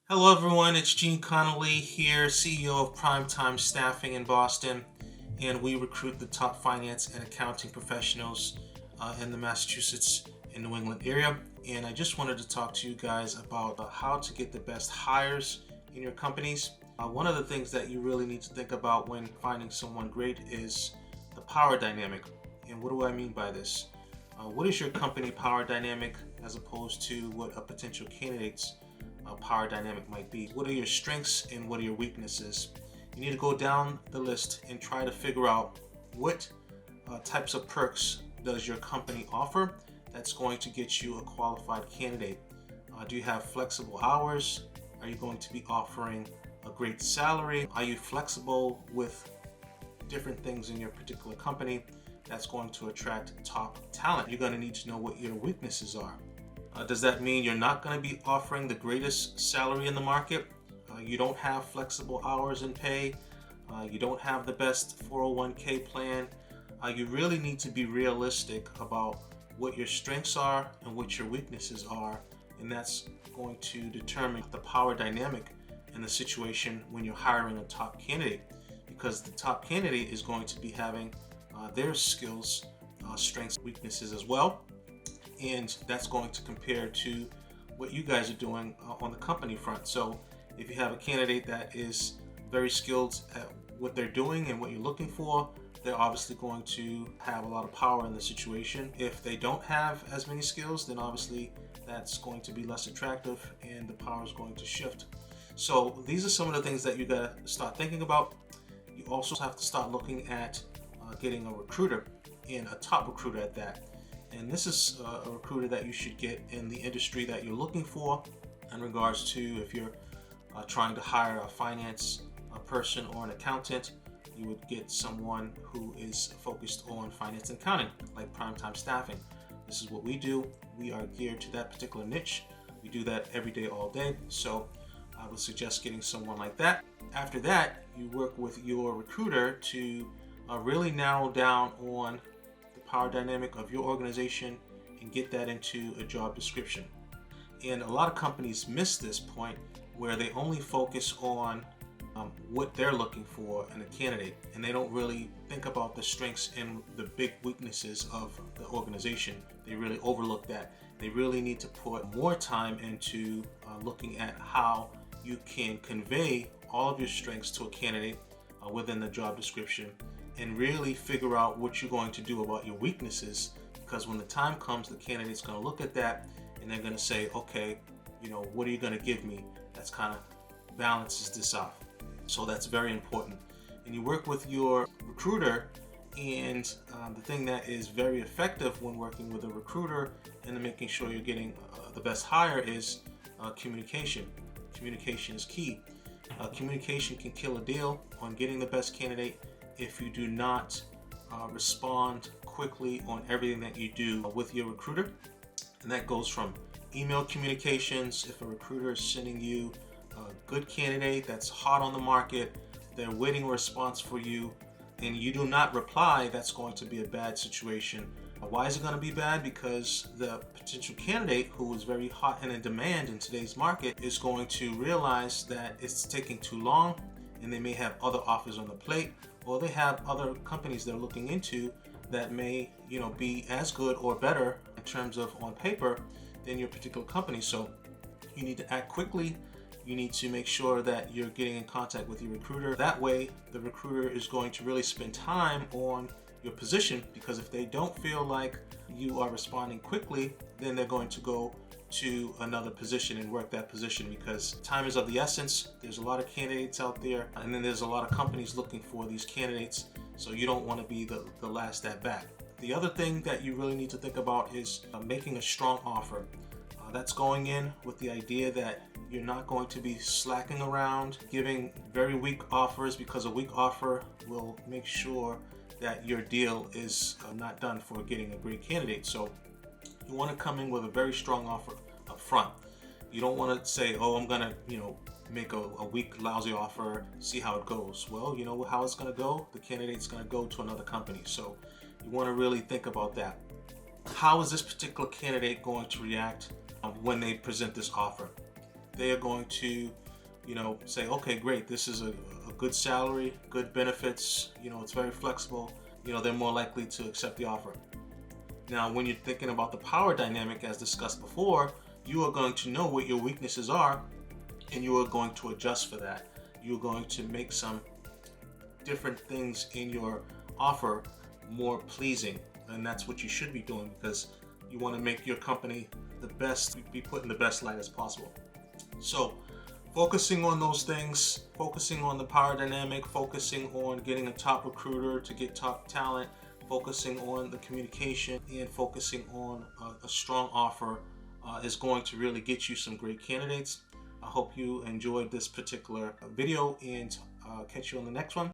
Hello, everyone. It's Gene Connolly here, CEO of Primetime Staffing in Boston, and we recruit the top finance and accounting professionals in the Massachusetts and New England area. And I just wanted to talk to you guys about how to get the best hires in your companies. One of the things that you really need to think about when finding someone great is the power dynamic. And what do I mean by this? What is your company power dynamic as opposed to what a potential candidate's power dynamic might be? What are your strengths and what are your weaknesses? You need to go down the list and try to figure out what types of perks does your company offer that's going to get you a qualified candidate. Do you have flexible hours? Are you going to be offering a great salary? Are you flexible with different things in your particular company that's going to attract top talent? You're going to need to know what your weaknesses are. Does that mean you're not going to be offering the greatest salary in the market? You don't have flexible hours and pay. You don't have the best 401k plan. You really need to be realistic about what your strengths are and what your weaknesses are, and that's going to determine the power dynamic in the situation when you're hiring a top candidate, because the top candidate is going to be having their skills, strengths, weaknesses as well, and that's going to compare to what you guys are doing on the company front. So if you have a candidate that is very skilled at what they're doing and what you're looking for, they're obviously going to have a lot of power in the situation. If they don't have as many skills, then obviously that's going to be less attractive and the power is going to shift. So these are some of the things that you gotta start thinking about. You also have to start looking at getting a recruiter, and a top recruiter at that. And this is a recruiter that you should get in the industry that you're looking for, in regards to if you're trying to hire a finance person or an accountant. You would get someone who is focused on finance and accounting, like Primetime Staffing. This is what we do. We are geared to that particular niche. We do that every day, all day. So I would suggest getting someone like that. After that, you work with your recruiter to really narrow down on the power dynamic of your organization and get that into a job description. And a lot of companies miss this point where they only focus on what they're looking for in a candidate, and they don't really think about the strengths and the big weaknesses of the organization. They really overlook that. They really need to put more time into looking at how you can convey all of your strengths to a candidate within the job description, and really figure out what you're going to do about your weaknesses, because when the time comes, the candidate's going to look at that and they're going to say, okay, what are you going to give me that's kind of balances this out? So that's very important. And you work with your recruiter, and the thing that is very effective when working with a recruiter and making sure you're getting the best hire is communication. Communication is key. Communication can kill a deal on getting the best candidate if you do not respond quickly on everything that you do with your recruiter. And that goes from email communications. If a recruiter is sending you a good candidate that's hot on the market, they're waiting a response for you, and you do not reply, that's going to be a bad situation. Why is it going to be bad? Because the potential candidate, who is very hot and in demand in today's market, is going to realize that it's taking too long, and they may have other offers on the plate, or they have other companies they're looking into that may be as good or better in terms of on paper than your particular company. So you need to act quickly. You need to make sure that you're getting in contact with your recruiter. That way, the recruiter is going to really spend time on your position, because if they don't feel like you are responding quickly, then they're going to go to another position and work that position, because time is of the essence. There's a lot of candidates out there, and then there's a lot of companies looking for these candidates, so you don't want to be the last at bat. The other thing that you really need to think about is making a strong offer. That's going in with the idea that you're not going to be slacking around, giving very weak offers, because a weak offer will make sure that your deal is not done for getting a great candidate. So you want to come in with a very strong offer up front. You don't want to say, oh, I'm going to, make a weak, lousy offer, see how it goes. Well, you know how it's going to go? The candidate's going to go to another company. So you want to really think about that. How is this particular candidate going to react when they present this offer? they are going to, say, okay, great, this is a good salary, good benefits, it's very flexible, they're more likely to accept the offer. Now, when you're thinking about the power dynamic, as discussed before, you are going to know what your weaknesses are, and you are going to adjust for that. You're going to make some different things in your offer more pleasing, and that's what you should be doing, because you want to make your company the best, be put in the best light as possible. So focusing on those things, focusing on the power dynamic, focusing on getting a top recruiter to get top talent, focusing on the communication, and focusing on a strong offer is going to really get you some great candidates. I hope you enjoyed this particular video, and catch you on the next one.